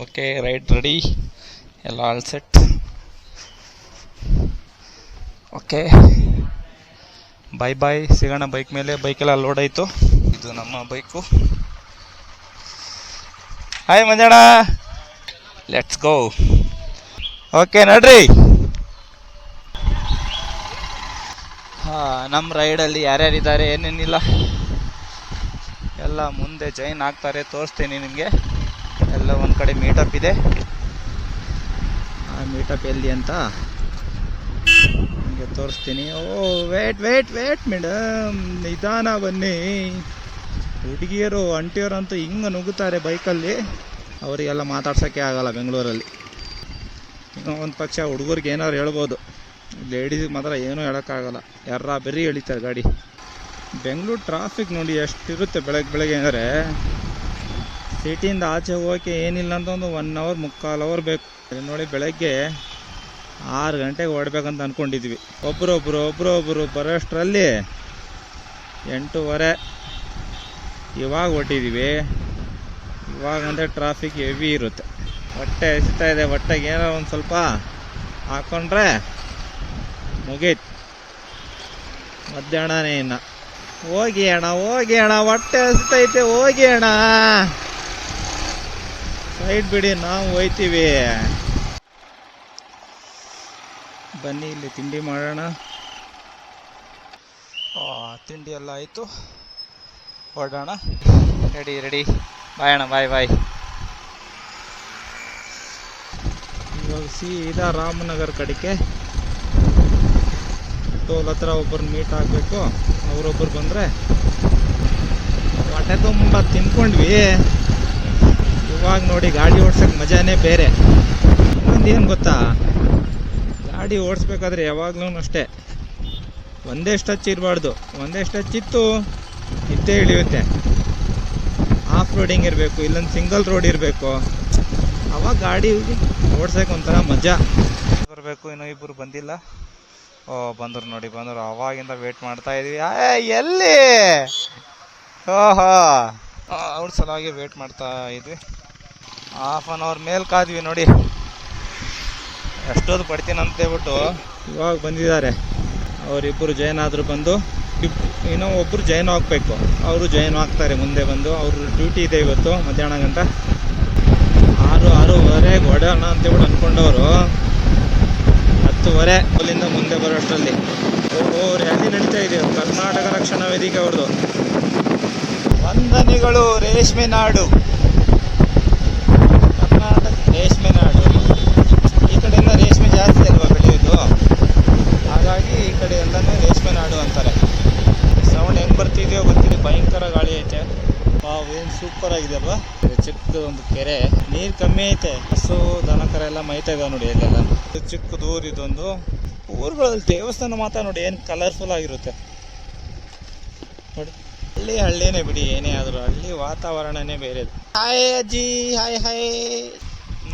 Okay, ride ready, ಎಲ್ಲ all set. Okay, ಬಾಯ್ ಬಾಯ್, ಸಿಗೋಣ bike ಮೇಲೆ. ಬೈಕೆಲ್ಲ ಲೋಡ್ ಆಯಿತು. ಇದು ನಮ್ಮ bike. Hi Manjanna, let's go. Okay ನಡ್ರಿ. ನಮ್ಮ ರೈಡಲ್ಲಿ ಯಾರ್ಯಾರಿದ್ದಾರೆ ಏನೇನಿಲ್ಲ ಎಲ್ಲ ಮುಂದೆ ಜಾಯಿನ್ ಆಗ್ತಾರೆ, ತೋರಿಸ್ತೀನಿ ನಿಮಗೆ. ಎಲ್ಲ ಒಂದು ಕಡೆ ಮೀಟಪ್ ಇದೆ. ಆ ಮೀಟಪ್ ಎಲ್ಲಿ ಅಂತ ನಿಮಗೆ ತೋರಿಸ್ತೀನಿ. ಓ ವೇಟ್ ವೇಟ್ ವೇಟ್ ಮೇಡಮ್, ನಿಧಾನ ಬನ್ನಿ. ಹುಡುಗಿಯರು ಅಂಟಿಯವರು ಅಂತೂ ಹಿಂಗೆ ನುಗ್ಗುತ್ತಾರೆ ಬೈಕಲ್ಲಿ, ಅವರಿಗೆಲ್ಲ ಮಾತಾಡ್ಸೋಕ್ಕೆ ಆಗಲ್ಲ ಬೆಂಗಳೂರಲ್ಲಿ. ಇನ್ನೂ ಒಂದು ಪಕ್ಷ ಹುಡುಗರಿಗೆ ಏನಾದ್ರು ಹೇಳ್ಬೋದು, ಲೇಡೀಸಿಗೆ ಮಾತ್ರ ಏನೂ ಹೇಳೋಕ್ಕಾಗಲ್ಲ, ಯಾರ ಬೆರಿ ಎಳಿತಾರೆ ಗಾಡಿ. ಬೆಂಗಳೂರು ಟ್ರಾಫಿಕ್ ನೋಡಿ ಎಷ್ಟಿರುತ್ತೆ ಬೆಳಗ್ಗೆ ಅಂದರೆ, ಸಿಟಿಯಿಂದ ಆಚೆ ಹೋಗೋಕ್ಕೆ ಏನಿಲ್ಲ ಅಂತ ಒಂದು 1 ಅವರ್ 3/4 ಅವರ್ ಬೇಕು. ನೋಡಿ ಬೆಳಗ್ಗೆ 6 ಗಂಟೆಗೆ ಹೊರಡ್ಬೇಕಂತ ಅಂದ್ಕೊಂಡಿದ್ವಿ. ಒಬ್ಬರು ಬರೋಷ್ಟರಲ್ಲಿ 8:15 ಇವಾಗ ಹೊಟ್ಟಿದ್ದೀವಿ. ಇವಾಗಂದರೆ ಟ್ರಾಫಿಕ್ ಹೆವಿ ಇರುತ್ತೆ. ಹೊಟ್ಟೆ ಹಸಿತಾ ಇದೆ, ಹೊಟ್ಟೆಗೆ ಏನೋ ಒಂದು ಸ್ವಲ್ಪ ಹಾಕ್ಕೊಂಡ್ರೆ ಮುಗೀತು, ಮಧ್ಯಾಹ್ನನೇ. ಇನ್ನು ಹೋಗಿ ಅಣ್ಣ ಹೊಟ್ಟೆ ಹಸಿತೈತೆ, ಹೋಗಿ ಅಣ್ಣ, ಸೈಡ್ ಬಿಡಿ, ನಾವು ಹೋಯ್ತೀವಿ. ಬನ್ನಿ ಇಲ್ಲಿ ತಿಂಡಿ ಮಾಡೋಣ. ತಿಂಡಿ ಎಲ್ಲ ಆಯಿತು, ಹೊರಡೋಣ. ರೆಡಿ, ಬಾಯ್ ಅಣ್ಣ, ಬಾಯ್. ಇವಾಗ ಸೀದಾ ರಾಮನಗರ ಕಡೆಗೆ ಟೋಲ್ ಹತ್ರ ಒಬ್ಬರು ಮೀಟ್ ಆಗಬೇಕು. ಅವರೊಬ್ಬರು ಬಂದರೆ ಹೊಟ್ಟೆ ತುಂಬ ತಿನ್ಕೊಂಡ್ವಿ. ಇವಾಗ ನೋಡಿ ಗಾಡಿ ಓಡ್ಸೋಕ್ಕೆ ಮಜಾನೇ ಬೇರೆ. ಇನ್ನೊಂದೇನು ಗೊತ್ತಾ, ಗಾಡಿ ಓಡಿಸ್ಬೇಕಾದ್ರೆ ಯಾವಾಗಲೂ ಅಷ್ಟೇ ಒಂದೇ ಸ್ಟಚ್ ಇರಬಾರ್ದು. ಒಂದೇ ಸ್ಟಚ್ ಇತ್ತು ಇದ್ದೇ ಇಳಿಯುತ್ತೆ. ಆಫ್ ರೋಡಿಂಗ್ ಇರಬೇಕು, ಇಲ್ಲೊಂದು ಸಿಂಗಲ್ ರೋಡ್ ಇರಬೇಕು. ಅವಾಗ ಗಾಡಿ ಓಡ್ಸೋಕೆ ಒಂಥರ ಮಜಾ ಬರಬೇಕು. ಇನ್ನೂ ಇಬ್ಬರು ಬಂದಿಲ್ಲ. ಬಂದರು. ಅವಾಗಿಂದ ವೇಟ್ ಮಾಡ್ತಾ ಇದೀವಿ. ಎಲ್ಲಿ? ಅವ್ರ ಸಲುವಾಗಿ ವೇಟ್ ಮಾಡ್ತಾ ಇದ್ವಿ. 1/2 ಅವರ್ ಮೇಲೆ ಕಾದ್ವಿ ನೋಡಿ. ಎಷ್ಟೊತ್ತು ಪಡ್ತೀನಿ ಅಂತ ಹೇಳ್ಬಿಟ್ಟು ಇವಾಗ ಬಂದಿದ್ದಾರೆ. ಅವರಿಬ್ಬರು ಜಾಯ್ನ್ ಆದರೂ ಬಂದು, ಇನ್ನೂ ಒಬ್ಬರು ಜಾಯ್ನ್ ಆಗಬೇಕು. ಅವರು ಜಾಯ್ನ್ ಆಗ್ತಾರೆ ಮುಂದೆ ಬಂದು. ಅವ್ರ ಡ್ಯೂಟಿ ಇದೆ ಇವತ್ತು ಮಧ್ಯಾಹ್ನ ಗಂಟ. 6:30 ಹೊಡೋಣ ಅಂತೇಳ್ಬಿಟ್ಟು ಅಂದ್ಕೊಂಡವರು 10:30 ಅಲ್ಲಿಂದ ಮುಂದೆ ಬರೋಷ್ಟರಲ್ಲಿ ರ್ಯಾಲಿ ನಡೀತಾ ಇದೆ. ಕರ್ನಾಟಕ ರಕ್ಷಣಾ ವೇದಿಕೆ ಅವ್ರದ್ದು. ವಂದನೆಗಳು ರೇಷ್ಮೆ ನಾಡು, ಕರ್ನಾಟಕ ರೇಷ್ಮೆ ನಾಡು. ಈ ಕಡೆಯಿಂದ ರೇಷ್ಮೆ ಜಾಸ್ತಿ ಅಲ್ವಾ ಬೆಳೆಯೋದು, ಹಾಗಾಗಿ ಈ ಕಡೆ ಎಲ್ಲನೂ ರೇಷ್ಮೆ ನಾಡು ಅಂತಾರೆ. ಸೌಂಡ್ ಹೆಂಗೆ ಬರ್ತಿದೆಯೋ ಗೊತ್ತಿದೆ, ಭಯಂಕರ ಗಾಳಿ ಐತೆ. ಏನು ಸೂಪರ್ ಆಗಿದೆ ಅಲ್ವಾ. ಚಿಕ್ಕ ಒಂದು ಕೆರೆ, ನೀರು ಕಮ್ಮಿ ಐತೆ. ಹಸು ದನಕರ ಎಲ್ಲ ಮೈತಾ ಇದಾವೆ ನೋಡಿ. ಇಲ್ಲೆಲ್ಲ ಚಿಕ್ಕದು ಊರು ಇದೊಂದು. ಊರುಗಳಲ್ಲಿ ದೇವಸ್ಥಾನ ಮಾತ್ರ ನೋಡಿ ಏನು ಕಲರ್ಫುಲ್ ಆಗಿರುತ್ತೆ ನೋಡಿ. ಹಳ್ಳಿನೇ ಬಿಡಿ, ಏನೇ ಆದರೂ ಹಳ್ಳಿ ವಾತಾವರಣನೇ ಬೇರೆ. ಹಾಯ್ ಅಜ್ಜಿ, ಹಾಯ್.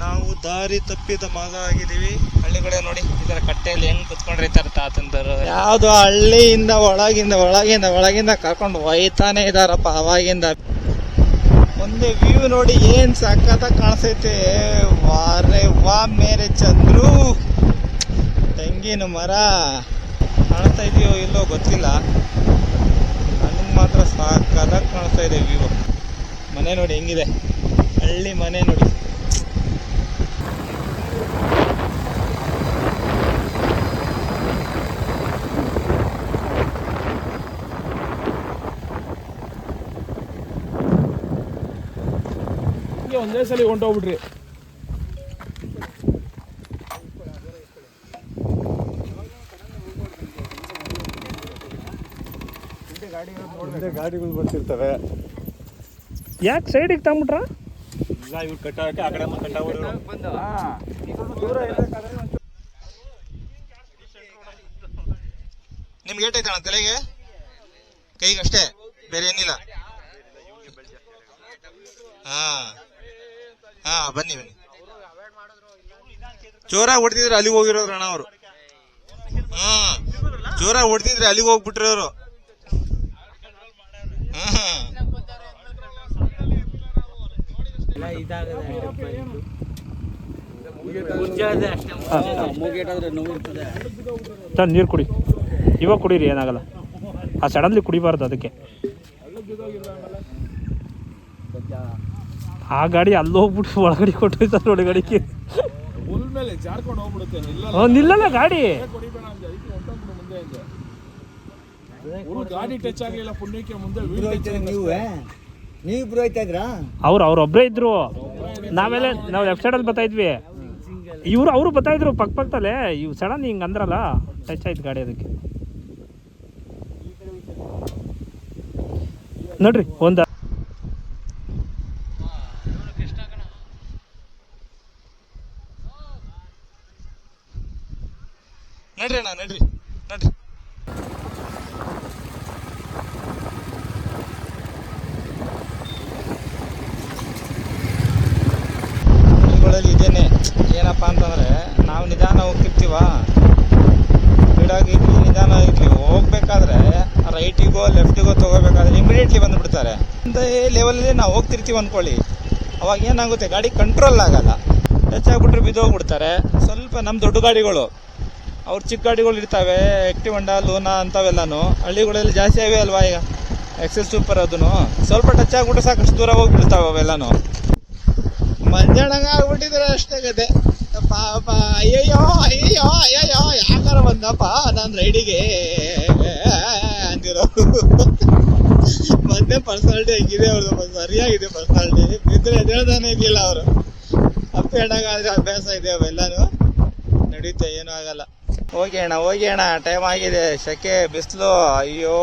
ನಾವು ದಾರಿ ತಪ್ಪಿದ ಮಗ ಆಗಿದ್ದೀವಿ. ಹಳ್ಳಿ ಕಡೆ ನೋಡಿ ಈ ಥರ ಕಟ್ಟೆಯಲ್ಲಿ ಹೆಂಗೆ ಕುತ್ಕೊಂಡಿರ್ತಾರೆ ತಾತಂದರು. ಯಾವುದು ಹಳ್ಳಿಯಿಂದ ಒಳಗಿಂದ ಕರ್ಕೊಂಡು ಒಯ್ತಾನೆ ಇದ್ದಾರಪ್ಪ ಅವಾಗಿಂದ. ಒಂದೇ ವ್ಯೂ ನೋಡಿ ಏನು ಸಖತ್ತಾಗಿ ಕಾಣಿಸೈತೆ. ವಾರೆ ವಾ ಮೇರೆ ಚಂದ್ರು. ತೆಂಗಿನ ಮರ ಕಾಣಿಸ್ತಾ ಇದೆಯೋ ಇಲ್ಲೋ ಗೊತ್ತಿಲ್ಲ, ನನಗೆ ಮಾತ್ರ ಸಖತ್ತಾಗಿ ಕಾಣಿಸ್ತಾ ಇದೆ ವ್ಯೂ. ಮನೆ ನೋಡಿ ಹೆಂಗಿದೆ, ಹಳ್ಳಿ ಮನೆ ನೋಡಿ. ಒಂದೇ ಸಲ ಹೊಂಟೋಗ್ಬಿಟ್ರಿ. ಗಾಡಿಗಳು ಬರ್ತಿರ್ತವೆ. ಯಾಕೆ ಸೈಡಿಗೆ ತಗೊಂಬಿಟ್ರ? ಇಲ್ಲ, ಇವ್ರು ಕಟ್ಟಕ್ಕೆ ಆ ಕಡೆ ನಿಮ್ಗೆ ಏಟೈತಣ ತಲೆಗೆ, ಕೈಗೆ ಅಷ್ಟೇ, ಬೇರೆ ಏನಿಲ್ಲ. ಬನ್ನಿ ಜೋರಾಗಿ ಹೊಡ್ತಿದ್ರೆ ಅಲ್ಲಿಗೆ ಹೋಗಿರೋರು ಅಣ್ಣ ಅವರು. ಜೋರಾಗಿ ಹೊಡ್ತಿದ್ರೆ ಅಲ್ಲಿಗೆ ಹೋಗ್ಬಿಟ್ರವ್ರು. ಇದಾಗದ ಸರ್ ನೀರು ಕುಡಿ, ಇವಾಗ ಕುಡೀರಿ, ಏನಾಗಲ್ಲ. ಆ ಸಡನ್ಲಿ ಕುಡಿಬಾರ್ದು, ಅದಕ್ಕೆ. ಆ ಗಾಡಿ ಅಲ್ಲಿ ಹೋಗ್ಬಿಟ್ಟು ಒಳಗಡೆ ಕೊಟ್ಟೋಯ್ತಾರೆ ನೋಡಿ ಗಾಡಿಗೆ. ನಿಲ್ಲಲ್ಲ ಗಾಡಿ. ಅವ್ರು ಒಬ್ಬರೇ ಇದ್ರು, ನಾವು ಲೆಫ್ಟ್ ಸೈಡಲ್ಲಿ ಬರ್ತಾ ಇದ್ವಿ. ಅವರು ಬರ್ತಾ ಇದ್ರು ಪಕ್ಕದಲ್ಲೇ. ಇವು ಸಡನ್ ಹಿಂಗೆ ಅಂದ್ರಲ್ಲ, ಟಚ್ ಆಯ್ತು ಗಾಡಿ ಅದಕ್ಕೆ. ನೋಡ್ರಿ ಒಂದು ನಡ್ರಿ ಅಣ್ಣ, ನಡ್ರಿ ನಡ್ರಿ. ಇವುಗಳಲ್ಲಿ ಇದೇನೆ ಏನಪ್ಪ ಅಂತಂದರೆ, ನಾವು ನಿಧಾನ ಹೋಗ್ತಿರ್ತೀವ, ಸ್ಪೀಡಾಗಿ ನಿಧಾನ ಇರಲಿ, ಹೋಗ್ಬೇಕಾದ್ರೆ ರೈಟಿಗೋ ಲೆಫ್ಟಿಗೋ ತೊಗೋಬೇಕಾದ್ರೆ ಇಮಿಡಿಯೇಟ್ಲಿ ಬಂದುಬಿಡ್ತಾರೆ. ಒಂದೇ ಲೆವೆಲಲ್ಲಿ ನಾವು ಹೋಗ್ತಿರ್ತೀವಿ ಅಂದ್ಕೊಳ್ಳಿ, ಅವಾಗ ಏನಾಗುತ್ತೆ, ಗಾಡಿ ಕಂಟ್ರೋಲ್ ಆಗಲ್ಲ, ಟಚ್ ಆಗಿಬಿಟ್ರೆ ಬಿದ್ದೋಗ್ಬಿಡ್ತಾರೆ. ಸ್ವಲ್ಪ ನಮ್ಮ ದೊಡ್ಡ ಗಾಡಿಗಳು, ಅವ್ರು ಚಿಕ್ಕ ಗಾಡಿಗಳು ಇರ್ತವೆ, ಆಕ್ಟಿವ್ ಹೊಂಡಾ, ಲೂನಾ ಅಂಥವೆಲ್ಲನೂ ಹಳ್ಳಿಗಳಲ್ಲಿ ಜಾಸ್ತಿ ಅವೇ ಅಲ್ವಾ ಈಗ, ಎಕ್ಸೆಲ್ ಸೂಪರ್, ಅದನ್ನು ಸ್ವಲ್ಪ ಟಚ್ ಆಗಿಬಿಟ್ರೆ ಸಾಕಷ್ಟು ದೂರ ಹೋಗ್ಬಿಡ್ತಾವೆ ಅವೆಲ್ಲನೂ. ಮಂಜಾಣಂಗ ಆಗ್ಬಿಟ್ಟಿದ್ರೆ ಅಷ್ಟೇ ಕತೆ ಪಾಪ. ಅಯ್ಯಯ್ಯೋ ಅಯ್ಯಯ್ಯೋ ಅಯ್ಯಯ್ಯೋ ಯಾಕಾರ ಬಂದಪ್ಪ ನಾನು ರೈಡಿಗೆ ಅಂದಿರೋ. ಮೊದಲೇ ಪರ್ಸನಾಲಿಟಿ ಹೆಂಗಿದೆ ಅವ್ರದ್ದು, ಸರಿಯಾಗಿದೆ ಪರ್ಸನಾಲಿಟಿ. ಬಿದ್ದರೆ ಎದ್ದೇಳ್ದಾನೆ ಇರಲಿಲ್ಲ ಅವರು. ಅಪ್ಪ ಹೆಣ್ಣಾಗಾದ್ರೆ ಅಭ್ಯಾಸ ಇದೆ ಅವೆಲ್ಲನೂ, ನಡೀತೆ, ಏನೂ ಆಗಲ್ಲ. ಹೋಗಿ ಅಣ್ಣ ಟೈಮ್ ಆಗಿದೆ, ಸೆಕೆ, ಬಿಸಿಲು, ಅಯ್ಯೋ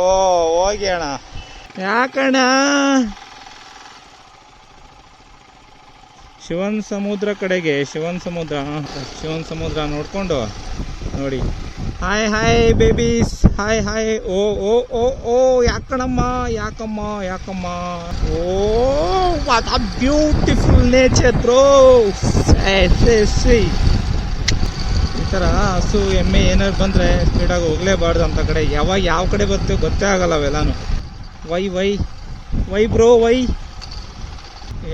ಹೋಗಿ ಅಣ್ಣ. ಯಾಕಣ್ಣ? ಶಿವನ್ ಸಮುದ್ರ ಕಡೆಗೆ, ಶಿವನ್ ಸಮುದ್ರ ನೋಡ್ಕೊಂಡು ನೋಡಿ. Hi babies, hi. ಓ ಯಾಕಮ್ಮ. Oh what a beautiful nature bro. ಈ ಥರ ಹಸು ಎಮ್ಮೆ ಏನಾದ್ರು ಬಂದರೆ ಸ್ಪೀಡಾಗಿ ಹೋಗಲೇಬಾರ್ದು ಅಂತ ಕಡೆ. ಯಾವಾಗ ಯಾವ ಕಡೆ ಬರ್ತೀವಿ ಗೊತ್ತೇ ಆಗಲ್ಲ ಅವೆಲ್ಲಾನು. Why bro Y.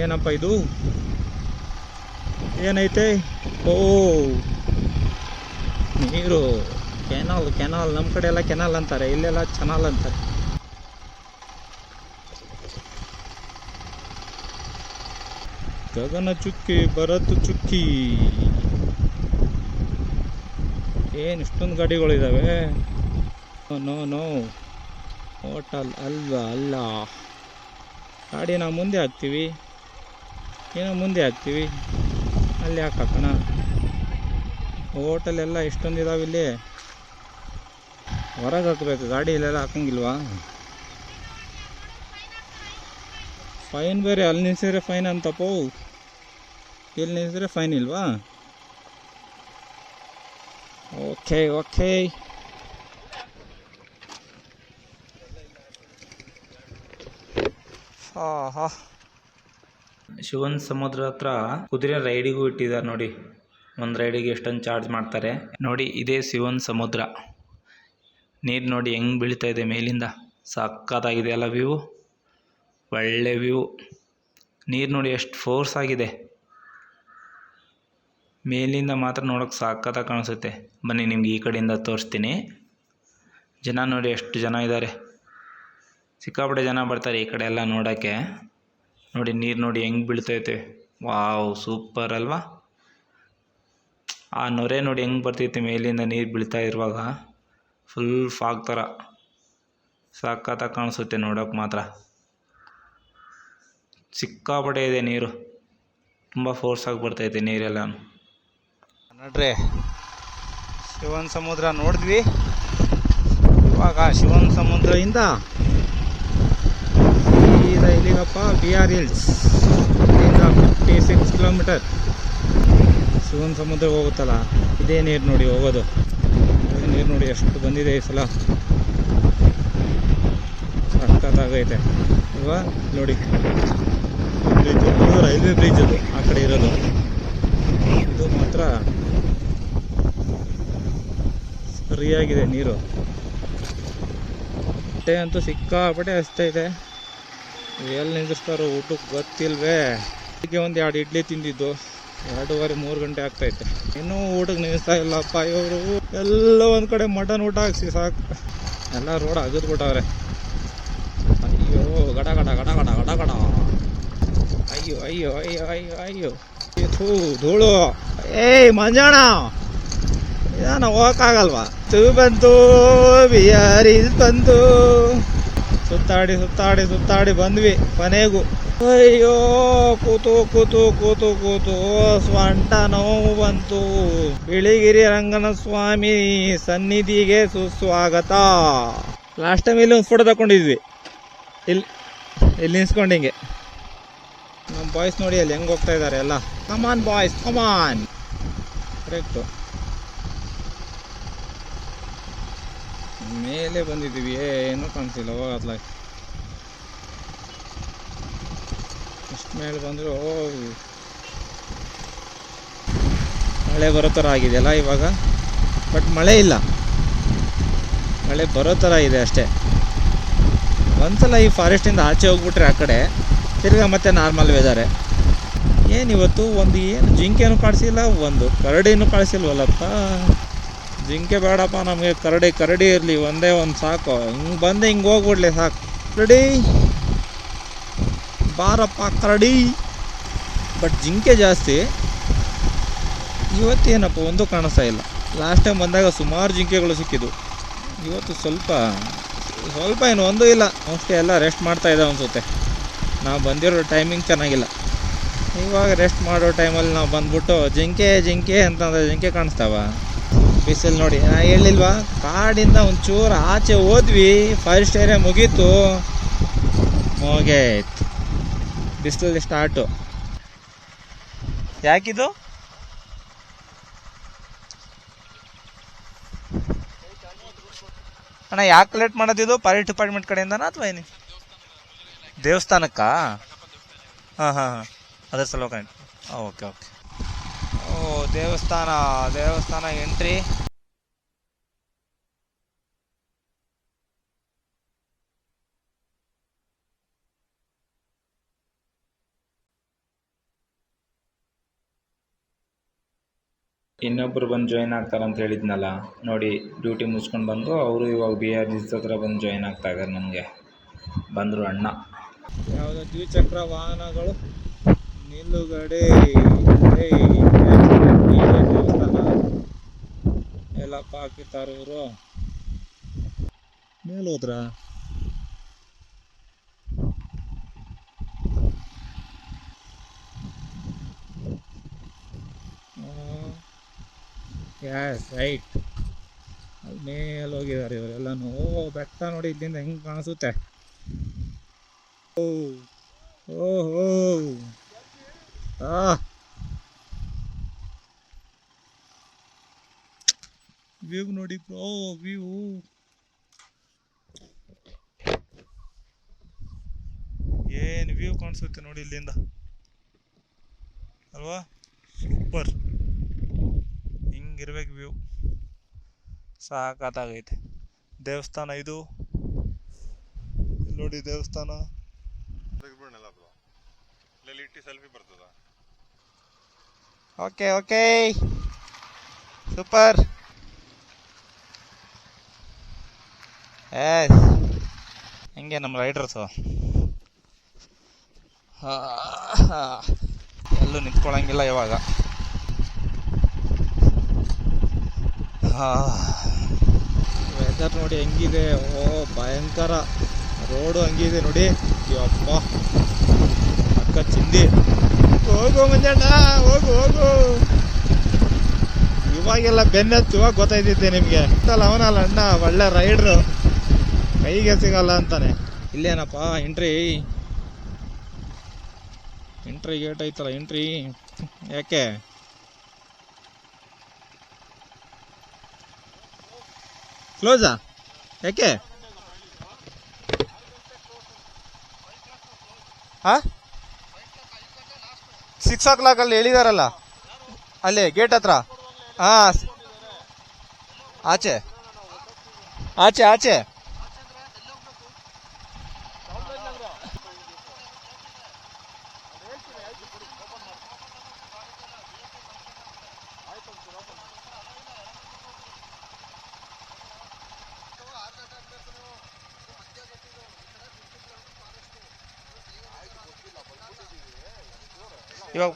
ಏನಪ್ಪ ಇದು, ಏನೈತೆ? ಓ ನೀರು, ಕೆನಾಲ್. ನಮ್ಮ ಕಡೆ ಎಲ್ಲ ಕೆನಾಲ್ ಅಂತಾರೆ, ಇಲ್ಲೆಲ್ಲ ಚಾನಲ್ ಅಂತಾರೆ. ಗಗನ ಚುಕ್ಕಿ, ಭರತ್ ಚುಕ್ಕಿ. ಏನು ಇಷ್ಟೊಂದು ಗಾಡಿಗಳಿದ್ದಾವೆ. ನೋ ಹೋಟಲ್ ಅಲ್ಲ. ಗಾಡಿ ನಾವು ಮುಂದೆ ಹಾಕ್ತೀವಿ, ಅಲ್ಲಿ ಯಾಕೆ ಹಾಕೋಣ? ಹೋಟೆಲ್ ಎಲ್ಲ ಇಷ್ಟೊಂದು ಇದಾವೆ ಇಲ್ಲಿ, ಹೊರಗೆ ಹಾಕಬೇಕು, ಗಾಡಿ ಇಲ್ಲೆಲ್ಲ ಹಾಕಂಗಿಲ್ವಾ? ಫೈನ್ ಬೇರೆ, ಅಲ್ಲಿ ನಿಲ್ಸಿದ್ರೆ ಫೈನ್ ಅಂತಪ್ಪೋ, ಇಲ್ಲಿ ನಿಲ್ಸಿದ್ರೆ ಫೈನ್ ಇಲ್ವಾ? ಓಕೆ. ಶಿವನ್ ಸಮುದ್ರ ಹತ್ರ ಕುದುರೆ ರೈಡಿಗೂ ಇಟ್ಟಿದ್ದಾರೆ ನೋಡಿ. ಒಂದು ರೈಡಿಗೆ ಎಷ್ಟೊಂದು ಚಾರ್ಜ್ ಮಾಡ್ತಾರೆ ನೋಡಿ. ಇದೇ ಶಿವನ್ ಸಮುದ್ರ. ನೀರು ನೋಡಿ ಹೆಂಗೆ ಬೀಳ್ತಾ ಇದೆ ಮೇಲಿಂದ, ಸಕ್ಕತ್ತಾಗಿದೆ ಅಲ್ಲ ವ್ಯೂ, ಒಳ್ಳೆ ವ್ಯೂ. ನೀರು ನೋಡಿ ಎಷ್ಟು ಫೋರ್ಸ್ ಆಗಿದೆ, ಮೇಲಿಂದ ಮಾತ್ರ ನೋಡೋಕೆ ಸಕ್ಕತ್ತಾಗಿ ಕಾಣಿಸುತ್ತೆ. ಬನ್ನಿ ನಿಮ್ಗೆ ಈ ಕಡೆಯಿಂದ ತೋರಿಸ್ತೀನಿ. ಜನ ನೋಡಿ ಎಷ್ಟು ಜನ ಇದ್ದಾರೆ, ಸಿಕ್ಕಾಪಟ್ಟೆ ಜನ ಬರ್ತಾರೆ ಈ ಕಡೆ ಎಲ್ಲ ನೋಡೋಕ್ಕೆ. ನೋಡಿ ನೀರು ನೋಡಿ ಹೆಂಗೆ ಬೀಳ್ತೈತೆ, ವಾವ್ ಸೂಪರ್ ಅಲ್ವಾ? ಆ ನೊರೆ ನೋಡಿ ಹೆಂಗೆ ಬರ್ತೈತೆ ಮೇಲಿಂದ ನೀರು ಬೀಳ್ತಾ ಇರುವಾಗ, ಫುಲ್ ಫಾಗ್ ಥರ ಸಕ್ಕತ್ತಾಗಿ ಕಾಣಿಸುತ್ತೆ ನೋಡೋಕೆ ಮಾತ್ರ. ಸಿಕ್ಕಾಪಟ್ಟೆ ಇದೆ ನೀರು, ತುಂಬ ಫೋರ್ಸಾಗಿ ಬರ್ತೈತೆ ನೀರೆಲ್ಲ. ನೋಡ್ರಿ ಶಿವನ್ ಸಮುದ್ರ ನೋಡಿದ್ವಿ. ಇವಾಗ ಶಿವನ್ ಸಮುದ್ರದಿಂದ ಇಲ್ಲಿಗಪ್ಪ BR ಹಿಲ್ಸ್, ಇಲ್ಲಿಂದ 56 ಕಿಲೋಮೀಟರ್ ಶಿವನ್ ಸಮುದ್ರ ಹೋಗುತ್ತಲ್ಲ, ಇದೇ ನೀರು ನೋಡಿ ಹೋಗೋದು. ನೀರು ನೋಡಿ ಎಷ್ಟು ಬಂದಿದೆ ಈ ಸಲ, ಸಕ್ಕತ್ತಾಗೈತೆ ಅಲ್ವಾ? ನೋಡಿ ಬ್ರಿಡ್ಜ್, ರೈಲ್ವೆ ಬ್ರಿಡ್ಜ್ ಅದು ಆ ಕಡೆ ಇರೋದು. ಇದು ಮಾತ್ರ ಸರಿಯಾಗಿದೆ ನೀರು. ಹೊಟ್ಟೆ ಅಂತೂ ಸಿಕ್ಕಾಪಟ್ಟೆ ಹಸ್ತೈತೆ. ಎಲ್ಲಿ ನಿಲ್ಲಿಸ್ತಾರೋ ಊಟಕ್ಕೆ ಗೊತ್ತಿಲ್ವೇ. ಅದಕ್ಕೆ ಒಂದು 2 ಇಡ್ಲಿ ತಿಂದಿದ್ದು, 2:30 3 ಗಂಟೆ ಆಗ್ತೈತೆ, ಇನ್ನೂ ಊಟಕ್ಕೆ ನಿಲ್ಲಿಸ್ತಾ ಇಲ್ಲಪ್ಪ ಇವರು. ಎಲ್ಲ ಒಂದು ಕಡೆ ಮಟನ್ ಊಟ ಹಾಕ್ಸಿ ಸಾಕು, ಎಲ್ಲ ರೋಡ್ ಅಗದ್ಬಿಟ್ಟವ್ರೆ. ಅಯ್ಯೋ ಗಡ ಗಡ ಗಡ ಗಡ ಗಡ ಗಡ, ಅಯ್ಯೋ ಅಯ್ಯೋ ಅಯ್ಯೋ ಅಯ್ಯೋ ಅಯ್ಯೋ ಥೂ ಧೂಳು. ಏಯ್ ಮಂಜಾಣ, ನಿಧಾನ ಹೋಗಕ್ಕಾಗಲ್ವಾ? ಬಂತು ಬಿಹಾರಿ ಬಂತು. ಸುತ್ತಾಡಿ ಸುತ್ತಾಡಿ ಸುತ್ತಾಡಿ ಬಂದ್ವಿ ಕೊನೆಗೂ. ಅಯ್ಯೋ ಕೂತು ಕೂತು ಕೂತು ಕೂತು ಸ್ವಂಟ ನೋವು ಬಂತು. ಬಿಳಿಗಿರಿ ರಂಗನ ಸ್ವಾಮಿ ಸನ್ನಿಧಿಗೆ ಸುಸ್ವಾಗತ. ಲಾಸ್ಟ್ ಟೈಮ್ ಇಲ್ಲಿ ಒಂದು ಫೋಟೋ ತಗೊಂಡಿದ್ವಿ, ಇಲ್ಲಿ ನಿಲ್ಸ್ಕೊಂಡಿಂಗೆ. ನಮ್ಮ ಬಾಯ್ಸ್ ನೋಡಿ ಅಲ್ಲಿ ಹೆಂಗೆ ಹೋಗ್ತಾ ಇದ್ದಾರೆ ಎಲ್ಲ. ಕಮಾನ್ ಬಾಯ್ಸ್ ಕಮಾನ್. ಕರೆಕ್ಟು. ಮೇಲೆ ಬಂದಿದ್ದೀವಿ, ಏನೂ ಕಾಣಿಸಿಲ್ಲ ಹೋಗತ್ಲ. ಎಷ್ಟು ಮೇಲೆ ಬಂದರೂ ಮಳೆ ಬರೋ ಥರ ಆಗಿದೆಯಲ್ಲ ಇವಾಗ, ಬಟ್ ಮಳೆ ಇಲ್ಲ. ಮಳೆ ಬರೋ ಥರ ಇದೆ ಅಷ್ಟೇ. ಒಂದ್ಸಲ ಈ ಫಾರೆಸ್ಟಿಂದ ಆಚೆ ಹೋಗ್ಬಿಟ್ರೆ ಆ ಕಡೆ, ತಿರ್ಗಾ ಮತ್ತೆ ನಾರ್ಮಲ್ ವೆದರೆ. ಏನಿವತ್ತು ಒಂದು ಏನು ಜಿಂಕೆನೂ ಕಾಣಿಸಿಲ್ಲ, ಒಂದು ಕರಡಿನೂ ಕಾಣಿಸಿಲ್ವಲ್ಲಪ್ಪ. ಜಿಂಕೆ ಬೇಡಪ್ಪ ನಮಗೆ, ಕರಡಿ ಇರಲಿ ಒಂದೇ ಒಂದು ಸಾಕು. ಹಿಂಗೆ ಬಂದೆ ಹಿಂಗೆ ಹೋಗ್ಬಿಡ್ಲಿ ಸಾಕು. ಕರಡಿ ಬಾರಪ್ಪ ಕರಡಿ. ಬಟ್ ಜಿಂಕೆ ಜಾಸ್ತಿ ಇವತ್ತೇನಪ್ಪ ಒಂದು ಕಾಣಿಸ್ತಾ ಇಲ್ಲ. ಲಾಸ್ಟ್ ಟೈಮ್ ಬಂದಾಗ ಸುಮಾರು ಜಿಂಕೆಗಳು ಸಿಕ್ಕಿದ್ವು. ಇವತ್ತು ಸ್ವಲ್ಪ ಏನು ಒಂದೂ ಇಲ್ಲ. ಮೋಸ್ಟ್ಲಿ ಎಲ್ಲ ರೆಸ್ಟ್ ಮಾಡ್ತಾ ಇದ್ದಾವೆ ಅನಿಸುತ್ತೆ. ನಾವು ಬಂದಿರೋ ಟೈಮಿಂಗ್ ಚೆನ್ನಾಗಿಲ್ಲ. ಇವಾಗ ರೆಸ್ಟ್ ಮಾಡೋ ಟೈಮಲ್ಲಿ ನಾವು ಬಂದ್ಬಿಟ್ಟು ಜಿಂಕೆ ಜಿಂಕೆ ಅಂತಂದರೆ ಜಿಂಕೆ ಕಾಣಿಸ್ತಾವ. ಬಿಸಿಲು ನೋಡಿ, ನಾ ಹೇಳಿಲ್ವಾ, ಕಾಡಿಂದ ಒಂಚೂರು ಆಚೆ ಹೋದ್ವಿ, ಫಾರೆಸ್ಟ್ ಏರಿಯಾ ಮುಗೀತು, ಹೋಗೈತು ಬಿಸಿಲಲ್ಲಿ ಸ್ಟಾರ್ಟು. ಯಾಕಿದು ಅಣ್ಣ? ಯಾಕೆ ಲೇಟ್ ಮಾಡೋದಿದು? ಫಾರೆಸ್ಟ್ ಡಿಪಾರ್ಟ್ಮೆಂಟ್ ಕಡೆಯಿಂದನಾ ಅಥವಾ ಏನು? ದೇವಸ್ಥಾನಕ್ಕಾ? ಹಾಂ ಹಾಂ ಹಾಂ, ಅದ್ರ ಸಲುವಾಗಿ. Okay okay. ಓ ದೇವಸ್ಥಾನ ಎಂಟ್ರಿ. ಇನ್ನೊಬ್ರು ಬಂದು ಜಾಯ್ನ್ ಆಗ್ತಾರಂತ ಹೇಳಿದ್ನಲ್ಲ ನೋಡಿ, ಡ್ಯೂಟಿ ಮುಗಿಸ್ಕೊಂಡು ಬಂದು ಅವರು ಇವಾಗ BRDC ಹತ್ರ ಬಂದು ಜಾಯ್ನ್ ಆಗ್ತಾ ಇದ್ದಾರೆ. ನಮಗೆ ಬಂದರು ಅಣ್ಣ. ಯಾವುದೋ ದ್ವಿಚಕ್ರ ವಾಹನಗಳು ನಿಲುಗಡೆ. ದೇವಸ್ಥಾನ ಎಲ್ಲಪ್ಪ ಹಾಕಿರ್ತಾರೆ ಇವರು. ಮೇಲೆ ಹೋದ್ರ ರೈಟ್, ಅಲ್ಲಿ ಮೇಲೆ ಹೋಗಿದ್ದಾರೆ ಇವರೆಲ್ಲನೂ. ಓ ಬೆಟ್ಟ ನೋಡಿ ಇಲ್ಲಿಂದ ಹೆಂಗೆ ಕಾಣಿಸುತ್ತೆ. ಓಹೋ ವ್ಯೂ ನೋಡಿ ಬ್ರೋ, ವ್ಯೂ ಏನು ವ್ಯೂ ಕಾಣಿಸುತ್ತೆ ನೋಡಿ ಇಲ್ಲಿಂದ ಅಲ್ವಾ? ಸೂಪರ್, ಹಿಂಗಿರ್ಬೇಕು ವ್ಯೂ, ಸಾಕಾಗೈತೆ. ದೇವಸ್ಥಾನ ಇದು ನೋಡಿ, ದೇವಸ್ಥಾನ. Okay okay super. ಹೆಂಗೆ ನಮ್ಮ ರೈಡರ್ಸು ಎಲ್ಲೂ ನಿಂತ್ಕೊಳ್ಳಂಗಿಲ್ಲ ಇವಾಗ. ವೆದರ್ ನೋಡಿ ಹೆಂಗಿದೆ. ಓ ಭಯಂಕರ, ರೋಡು ಹಂಗಿದೆ ನೋಡಿ. ಅಪ್ಪ ಅಕ್ಕ ಚಿಂದಿ. ಹೋಗು ಮಂಜಣ್ಣ, ಹೋಗು ಹೋಗು. ಇವಾಗೆಲ್ಲ ಬೆನ್ನತ್ತು, ಇವಾಗ ಗೊತ್ತಾಯ್ತಿದ್ದೆ ನಿಮಗೆ. ಅವನಲ್ಲ ಅಣ್ಣ, ಒಳ್ಳೆ ರೈಡ್ರು, ಕೈಗೆ ಸಿಗಲ್ಲ ಅಂತಾನೆ. ಇಲ್ಲೇನಪ್ಪ ಎಂಟ್ರಿ ಗೇಟ್ ಐತಲ್ಲ, ಎಂಟ್ರಿ ಯಾಕೆ? ಕ್ಲೋಸಾ ಯಾಕೆ? 6 o'clock ಅಲ್ಲಿ ಹೇಳಿದಾರಲ್ಲ, ಅಲ್ಲಿ ಗೇಟ್ ಹತ್ರ. ಹಾಂ, ಆಚೆ ಆಚೆ ಆಚೆ. ಇವಾಗ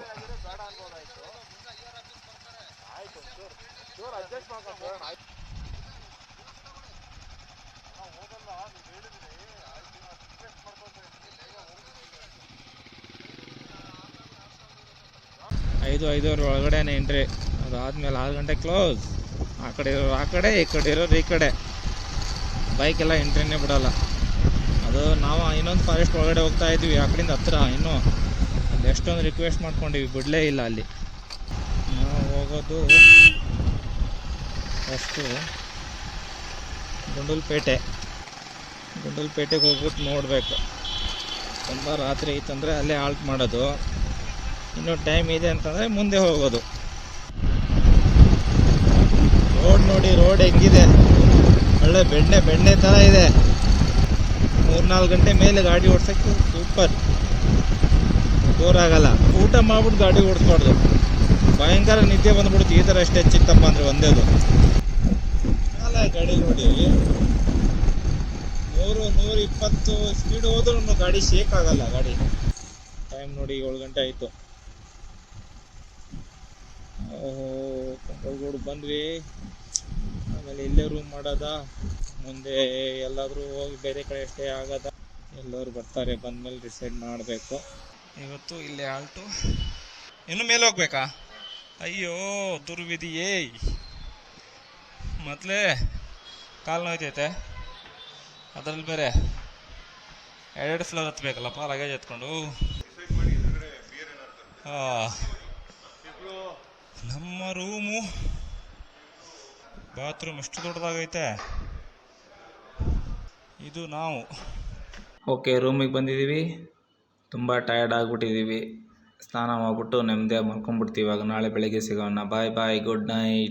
ಐದು ಐದೂವರೆ ಒಳಗಡೆನೆ ಎಂಟ್ರಿ. ಅದಾದ್ಮೇಲೆ 6 ಗಂಟೆ ಕ್ಲೋಸ್. ಆ ಕಡೆ ಇರೋರು ಆ ಕಡೆ, ಈ ಕಡೆ ಇರೋರು ಈ ಕಡೆ. ಬೈಕೆಲ್ಲ ಎಂಟ್ರಿನೇ ಬಿಡೋಲ್ಲ. ಅದು ನಾವು ಇನ್ನೊಂದು ಫಾರೆಸ್ಟ್ ಒಳಗಡೆ ಹೋಗ್ತಾ ಇದ್ವಿ, ಆ ಕಡೆಯಿಂದ ಹತ್ರ. ಇನ್ನೂ ಅಲ್ಲಿ ಎಷ್ಟೊಂದು ರಿಕ್ವೆಸ್ಟ್ ಮಾಡ್ಕೊಂಡಿವಿ, ಬಿಡಲೇ ಇಲ್ಲ. ಅಲ್ಲಿ ನಾವು ಹೋಗೋದು ಫಸ್ಟು ಗುಂಡಲ್ಪೇಟೆಗೆ ಹೋಗ್ಬಿಟ್ಟು ನೋಡಬೇಕು. ತುಂಬ ರಾತ್ರಿ ಐತಂದರೆ ಅಲ್ಲೇ ಹಾಲ್ಟ್ ಮಾಡೋದು. ಇನ್ನೂ ಟೈಮ್ ಇದೆ ಅಂತಂದರೆ ಮುಂದೆ ಹೋಗೋದು. ರೋಡ್ ನೋಡಿ, ರೋಡ್ ಹೆಂಗಿದೆ, ಒಳ್ಳೆ ಬೆಣ್ಣೆ ಥರ ಇದೆ. 3-4 ಗಂಟೆ ಮೇಲೆ ಗಾಡಿ ಓಡ್ಸೋಕ್ಕೆ ಸೂಪರ್, ಬೋರ್ ಆಗಲ್ಲ. ಊಟ ಮಾಡ್ಬಿಟ್ಟು ಗಾಡಿ ಓಡಿಸ್ಬಾರ್ದು, ಭಯಂಕರ ನಿದ್ದೆ ಬಂದ್ಬಿಡುತ್ತೆ. ಈ ಥರ ಅಷ್ಟೇ ಚಿತ್ತಪ್ಪ ಅಂದರೆ ಒಂದೇದು. ಗಾಡಿ ನೋಡಿ 100-120 ಸ್ಪೀಡ್ ಹೋದ್ರೂ ಗಾಡಿ ಶೇಕ್ ಆಗಲ್ಲ. ಗಾಡಿ ಟೈಮ್ ನೋಡಿ 7 ಗಂಟೆ ಆಯಿತು. ಕೊಂಡಲ್ಗೂಡು ಬಂದ್ವಿ. ಆಮೇಲೆ ಇಲ್ಲೇ ರೂಮ್ ಮಾಡೋದ, ಮುಂದೆ ಎಲ್ಲಾದರೂ ಹೋಗಿ ಬೇರೆ ಕಡೆ ಸ್ಟೇ ಆಗೋದ, ಎಲ್ಲರೂ ಬರ್ತಾರೆ. ಬಂದಮೇಲೆ ಡಿಸೈಡ್ ಮಾಡಬೇಕು. ಇವತ್ತು ಇಲ್ಲೇ ಆಲ್ಟು. ಇನ್ನು ಮೇಲೆ ಹೋಗ್ಬೇಕಾ? ಅಯ್ಯೋ ದುರ್ವಿಧಿಯೇ, ಮೊದಲೇ ಕಾಲು ನೋಯ್ತೈತೆ, ಅದರಲ್ಲಿ ಬೇರೆ 2 ಫ್ಲೋರ್ ಹತ್ಬೇಕಲ್ಲಪ್ಪ ಲಗೇಜ್ ಎತ್ಕೊಂಡು. ನಮ್ಮ ರೂಮು ಬಾತ್ರೂಮ್ ಎಷ್ಟು ದೊಡ್ಡದಾಗೈತೆ. ಇದು ನಾವು ಓಕೆ ರೂಮಿಗೆ ಬಂದಿದ್ದೀವಿ. ತುಂಬ ಟಯರ್ಡ್ ಆಗಿಬಿಟ್ಟಿದ್ದೀವಿ. ಸ್ನಾನ ಮಾಡಿಬಿಟ್ಟು ನೆಮ್ಮದಿಯಾಗಿ ಮಲ್ಕೊಂಡ್ಬಿಡ್ತೀವಿ. ಇವಾಗ ನಾಳೆ ಬೆಳಗ್ಗೆ ಸಿಗೋಣ. ಬಾಯ್ ಬಾಯ್, ಗುಡ್ ನೈಟ್.